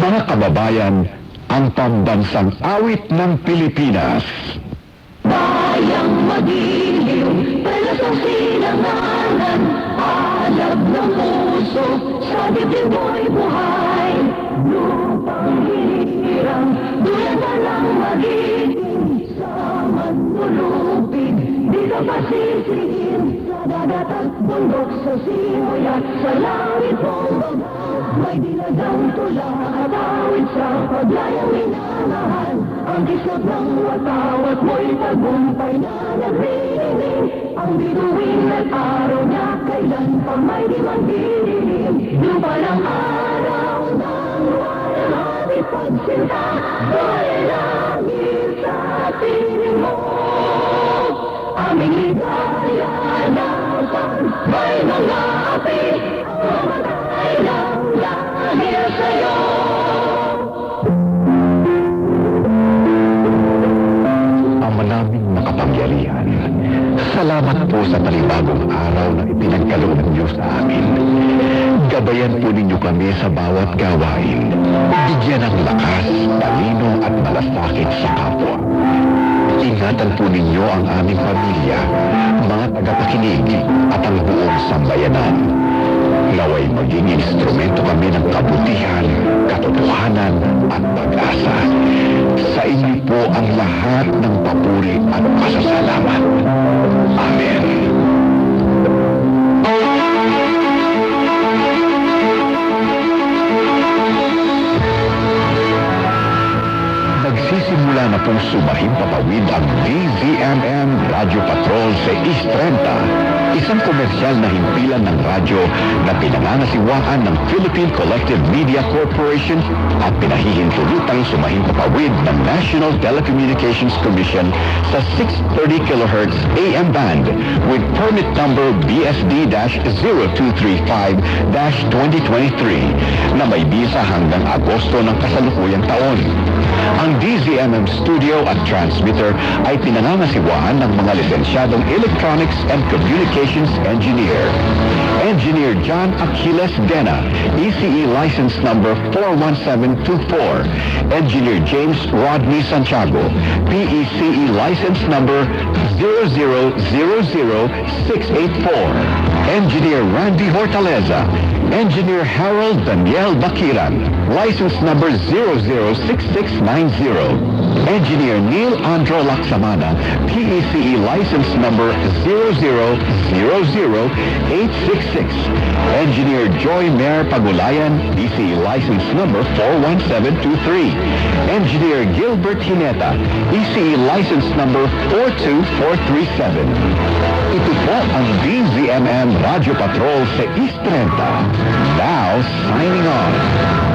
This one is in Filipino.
Mga kababayan, ang pambansang awit ng Pilipinas. Bayang magiliw, talasang silanganan, alab ng puso, sa dibdib mo'y buhay. Lupang hirang, duyan na lang magiging, sa manlulupig, di ka pasisihin, sa dagat at bundok, sa simoy at sa langit mong bagaw. May dinagang tula at awit sa paglayang minamahal, ang kisot ng watawat mo'y tagumpay na nagririnig. Ang bituin at araw niya kailan pa may di magdidilim. Lupa ng araw ng walang habit pagsinta, do'y langit sa piling mo. Aming ligaya na may mga api, mamatay lang dahil sa'yo. Naming makapangyarihan. Salamat po sa panibagong araw na ipinagkaloob niyo sa amin. Gabayan po ninyo kami sa bawat gawain. Bigyan ng lakas, talino at malasakit sa kapwa. Ingatan po ninyo ang aming pamilya, mga tagapakinig at ang buong sambayanan. Naway maging instrumento kami ng kabutihan, katotohanan at pag-asa. Sa inyo po ang lahat ng papuri at pasasalamat. Amen. Nagsisimula na pong sumahim papawid ang DZMM Radio Patrol sa East 30. Isang komersyal na himpilan ng radyo na pinangangasiwaan ng Philippine Collective Media Corporation at pinahihintulutang sumahim papawid ng National Telecommunications Commission sa 630 kHz AM band with permit number BSD-0235-2023 na may bisa hanggang Agosto ng kasalukuyang taon. Ang DZMM studio at transmitter ay pinangangasiwaan ng mga lisensyadong Electronics and Communications Engineer. Engineer John Aquiles Dena, ECE license number 41724. Engineer James Rodney Santiago, PECE license number 0000684. Engineer Randy Hortaleza, Engineer Harold Daniel Bakiran, license number 006690. Engineer Neil Andro Laksamana, PECE license number 0000866. Engineer Joy Mayor Pagulayan, ECE license number 41723. Engineer Gilbert Hineta, ECE license number 42437. Ito po ang DZMM Radio Patrol sa East 30. Now, signing on.